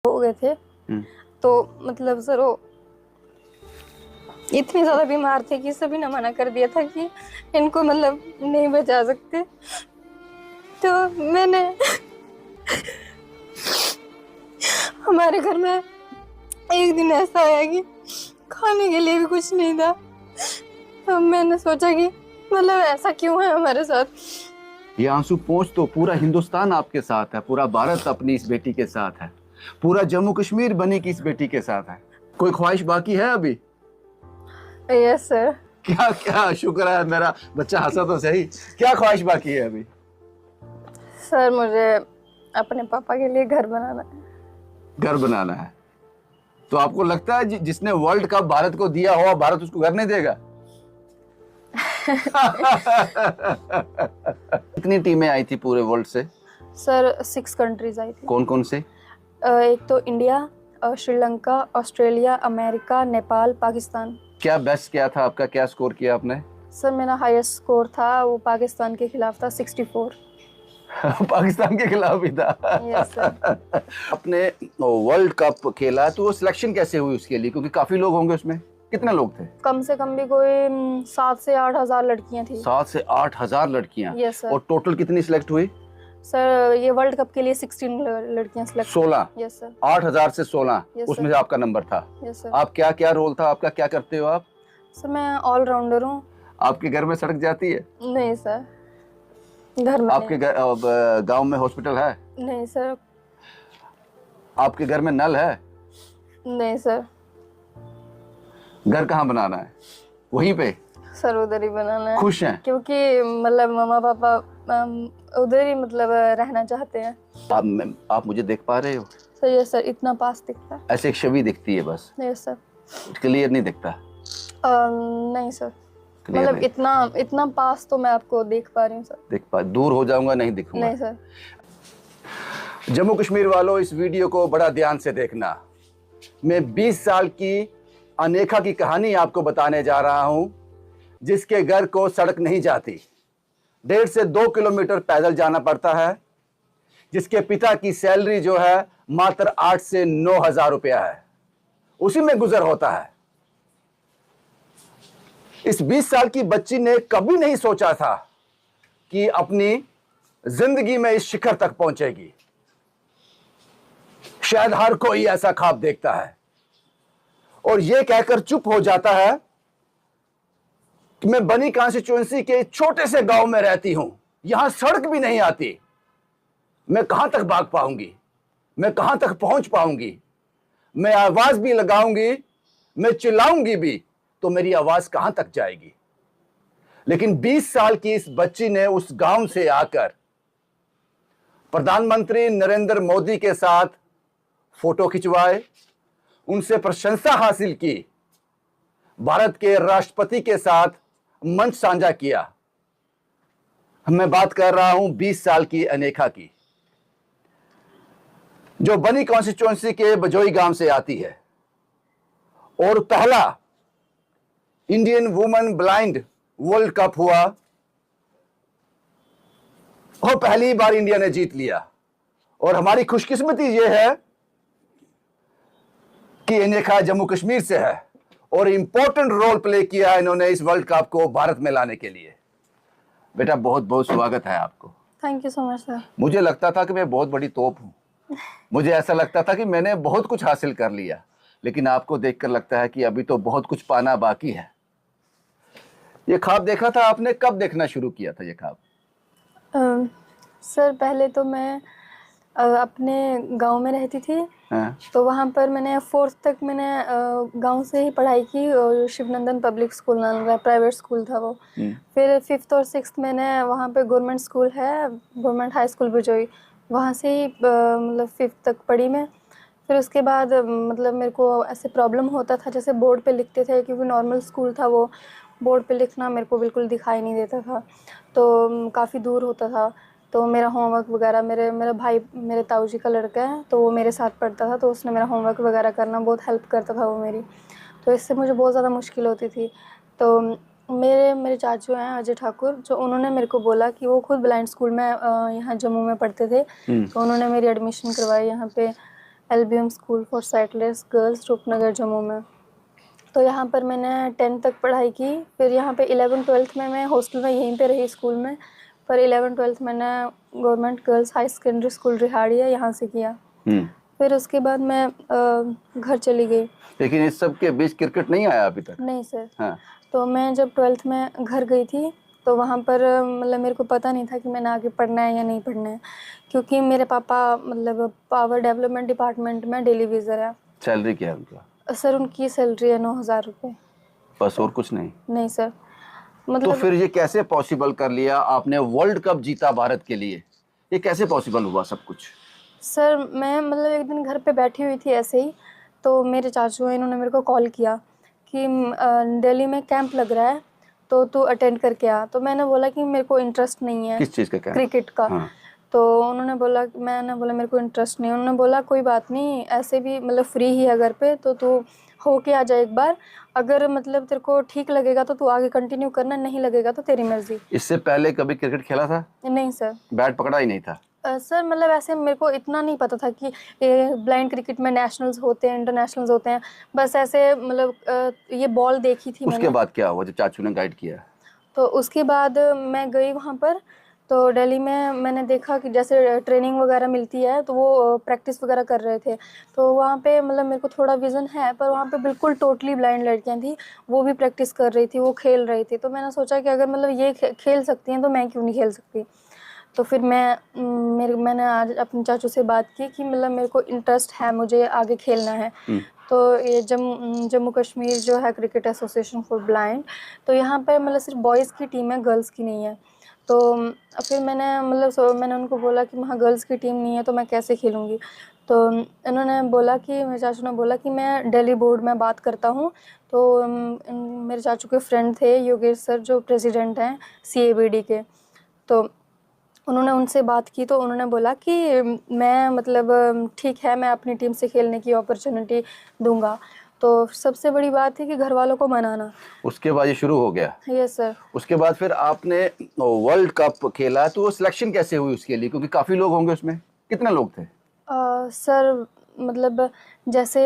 हो गए थे। तो मतलब सर वो इतने ज़्यादा बीमार थे कि सभी ने मना कर दिया था कि इनको मतलब नहीं बचा सकते। तो मैंने हमारे घर में एक दिन ऐसा आया कि खाने के लिए भी कुछ नहीं था। तो मैंने सोचा कि मतलब ऐसा क्यों है हमारे साथ। ये आंसू पोंछ तो पूरा हिंदुस्तान आपके साथ है, पूरा भारत अपनी इस बेटी के साथ है, पूरा जम्मू कश्मीर बनी की इस बेटी के साथ है। कोई ख्वाहिश बाकी है अभी? Yes sir. क्या क्या शुक्र है, मेरा बच्चा हंसा तो सही। क्या ख्वाहिश बाकी है अभी? सर मुझे अपने पापा के लिए घर बनाना है। घर बनाना है? तो आपको लगता है जिसने वर्ल्ड कप भारत को दिया हुआ, भारत उसको घर नहीं देगा? कितनी टीमें आई थी पूरे वर्ल्ड से? सर 6 कंट्रीज आई थी। कौन कौन से? एक तो India, Sri Lanka, Australia, America, Nepal, Pakistan. क्या बेस्ट क्या था आपका, क्या स्कोर किया आपने? सर मेरा हाईएस्ट स्कोर था वो पाकिस्तान के खिलाफ था 64। पाकिस्तान के खिलाफ भी था? Yes sir. अपने वर्ल्ड कप खेला तो वो सिलेक्शन कैसे हुई उसके लिए, क्योंकि काफी लोग होंगे उसमें, कितने लोग थे? कम से कम भी कोई 7 से 8 हजार लड़कियां थी। 7 से 8 हजार लड़कियां? Yes sir. और टोटल कितनी सिलेक्ट हुई? सर ये वर्ल्ड कप के लिए 16 लड़कियां सिलेक्ट। 16? Yes sir. 8,000 से 16? Yes, उसमें sir. से आपका नंबर था? Yes sir. आप क्या क्या रोल था आपका, क्या करते हो आप? सर मैं ऑलराउंडर हूँ। आपके घर में सड़क जाती है? नहीं सर, घर में आपके गांव में हॉस्पिटल है? नहीं सर। आपके घर में नल है? नहीं सर। घर कहाँ बनाना है? वहीं पे? सर उधर ही बनाना है। खुश हैं? क्योंकि मतलब मम्मा पापा उधर ही मतलब रहना चाहते हैं। आप मुझे देख पा रहे हो? सर ये सर इतना पास दिखता है। ऐसे एक छवि दिखती है बस, यस सर। क्लियर नहीं दिखता? नहीं सर, क्लियर मतलब नहीं। इतना पास तो मैं आपको देख पा रही हूँ सर। देख पा, दूर हो जाऊंगा नहीं दिखूंगा? नहीं सर। जम्मू कश्मीर वालों, इस वीडियो को बड़ा ध्यान से देखना। मैं 20 साल की अनेका की कहानी आपको बताने जा रहा हूं, जिसके घर को सड़क नहीं जाती, 1.5 से 2 किलोमीटर पैदल जाना पड़ता है, जिसके पिता की सैलरी जो है मात्र 8 से 9 हजार रुपया है, उसी में गुजर होता है। इस 20 साल की बच्ची ने कभी नहीं सोचा था कि अपनी जिंदगी में इस शिखर तक पहुंचेगी। शायद हर कोई ऐसा ख्वाब देखता है और यह कहकर चुप हो जाता है कि मैं बनी कॉन्स्टिट्यूएंसी के छोटे से गांव में रहती हूं, यहां सड़क भी नहीं आती, मैं कहां तक भाग पाऊंगी, मैं कहां तक पहुंच पाऊंगी, मैं आवाज भी लगाऊंगी, मैं चिल्लाऊंगी भी, तो मेरी आवाज कहां तक जाएगी। लेकिन 20 साल की इस बच्ची ने उस गांव से आकर प्रधानमंत्री नरेंद्र मोदी के साथ फोटो खिंचवाए, उनसे प्रशंसा हासिल की, भारत के राष्ट्रपति के साथ मंच साझा किया। मैं बात कर रहा हूं 20 साल की अनेका की, जो बनी कॉन्स्टिट्यूएंसी के बजोई गांव से आती है और पहला Indian women blind world cup हुआ और पहली बार इंडिया ने जीत लिया। और हमारी खुशकिस्मती यह है कि अनेका जम्मू कश्मीर से है और इंपॉर्टेंट रोल प्ले किया इन्होंने इस वर्ल्ड कप को भारत में लाने के लिए। बेटा बहुत बहुत स्वागत है आपको। Thank you so much sir. मुझे लगता था कि मैं बहुत बड़ी तोप हूं, मुझे ऐसा लगता था कि मैंने बहुत कुछ हासिल कर लिया, लेकिन आपको देखकर लगता है कि अभी तो बहुत कुछ पाना बाकी है। ये ख्वाब देखा था आपने, कब देखना शुरू किया था ये ख्वाब? सर पहले तो मैं अपने गांव में रहती थी। हाँ। तो वहाँ पर मैंने 4th तक मैंने गांव से ही पढ़ाई की और शिवनंदन पब्लिक स्कूल नाम प्राइवेट स्कूल था वो। फिर 5th और 6th मैंने वहाँ पे गवर्नमेंट स्कूल है, गवर्नमेंट हाई स्कूल बिजोई, वहाँ से ही मतलब 5th तक पढ़ी मैं। फिर उसके बाद मतलब मेरे को ऐसे प्रॉब्लम होता था, जैसे बोर्ड पे लिखते थे, क्योंकि नॉर्मल स्कूल था वो, बोर्ड पे लिखना मेरे को बिल्कुल दिखाई नहीं देता था, तो काफ़ी दूर होता था। तो मेरा होमवर्क वगैरह मेरा भाई मेरे ताऊ जी का लड़का है, तो वो मेरे साथ पढ़ता था, तो उसने मेरा होमवर्क वगैरह करना बहुत हेल्प करता था वो मेरी। तो इससे मुझे बहुत ज़्यादा मुश्किल होती थी। तो मेरे चाचू हैं अजय ठाकुर, जो उन्होंने मेरे को बोला कि वो खुद ब्लाइंड स्कूल में यहाँ जम्मू में पढ़ते थे, तो उन्होंने मेरी एडमिशन करवाई यहाँ पे LBM school for sightless girls Rupnagar Jammu में। तो यहाँ पर मैंने 10th तक पढ़ाई की। फिर यहाँ पे 11th-12th में मैं हॉस्टल में यहीं पे रही स्कूल में। पर 11th-12th मैंने government girls high secondary school Rihadia यहाँ से किया। फिर उसके बाद मैं घर चली गई। लेकिन इस सब के बीच क्रिकेट नहीं आया अभी तक? नहीं सर। हाँ। तो मैं जब 12th में घर गई थी तो वहाँ पर मतलब मेरे को पता नहीं था कि मैंने आगे पढ़ना है या नहीं पढ़ना है, क्योंकि मेरे पापा मतलब पावर डेवलपमेंट डिपार्टमेंट में डेली वेजर है। सैलरी क्या है उनका? सर उनकी सैलरी है 9,000 रुपये। बस और कुछ नहीं? नहीं सर। तो मतलब फिर ये कैसे पॉसिबल कर लिया आपने? वर्ल्ड कप जीता भारत के लिए, ये कैसे पॉसिबल हुआ सब कुछ? सर मैं मतलब एक दिन घर पे बैठी हुई थी ऐसे ही, तो मेरे चाचू हैं, इन्होंने मेरे को कॉल किया कि दिल्ली में कैंप लग रहा है तो तू अटेंड करके आ। तो मैंने बोला कि मेरे को इंटरेस्ट नहीं है। किस चीज़ का कैंप? क्रिकेट का। हाँ। तो उन्होंने बोला, मैंने बोला मेरे को इंटरेस्ट नहीं है। उन्होंने बोला कोई बात नहीं, ऐसे भी मतलब फ्री ही है घर पे, तो तू होके आ जा एक बार, अगर मतलब तेरे को ठीक लगेगा तो तू आगे कंटिन्यू करना, नहीं लगेगा तो तेरी मर्जी। इससे पहले कभी क्रिकेट खेला था? नहीं सर। बैट पकड़ा ही नहीं था? सर मतलब ऐसे मेरे को इतना नहीं पता था कि ये ब्लाइंड क्रिकेट में नेशनल्स होते हैं, इंटरनेशनल्स होते हैं, बस ऐसे मतलब ये बॉल देखी थी उसके मैंने। बाद क्या हुआ जब चाचू ने गाइड किया? तो उसके बाद मैं गई वहाँ पर, तो दिल्ली में मैंने देखा कि जैसे ट्रेनिंग वगैरह मिलती है तो वो प्रैक्टिस वगैरह कर रहे थे। तो वहाँ पे मतलब मेरे को थोड़ा विज़न है, पर वहाँ पे बिल्कुल टोटली ब्लाइंड लड़कियाँ थी, वो भी प्रैक्टिस कर रही थी, वो खेल रही थी। तो मैंने सोचा कि अगर मतलब ये खेल सकती हैं तो मैं क्यों नहीं खेल सकती। तो फिर मैंने आज अपने चाचू से बात की कि मतलब मेरे को इंटरेस्ट है, मुझे आगे खेलना है। तो ये जम्मू कश्मीर जो है क्रिकेट एसोसिएशन फॉर ब्लाइंड, तो यहाँ पर मतलब सिर्फ बॉयज़ की टीम है, गर्ल्स की नहीं है। तो फिर मैंने मतलब मैंने उनको बोला कि वहाँ गर्ल्स की टीम नहीं है तो मैं कैसे खेलूँगी। तो इन्होंने बोला कि मेरे चाचू ने बोला कि मैं दिल्ली बोर्ड में बात करता हूँ। तो मेरे चाचू के फ्रेंड थे योगेश सर, जो प्रेसिडेंट हैं CABD के। तो उन्होंने उनसे बात की तो उन्होंने बोला कि मैं मतलब ठीक है, मैं अपनी टीम से खेलने की अपॉर्चुनिटी दूंगा। तो सबसे बड़ी बात है कि घर वालों को मनाना। उसके बाद ये शुरू हो गया? Yes sir. उसके बाद फिर आपने वर्ल्ड कप खेला, तो वो सिलेक्शन कैसे हुई उसके लिए? क्योंकि काफ़ी लोग होंगे उसमें, कितने लोग थे? सर मतलब जैसे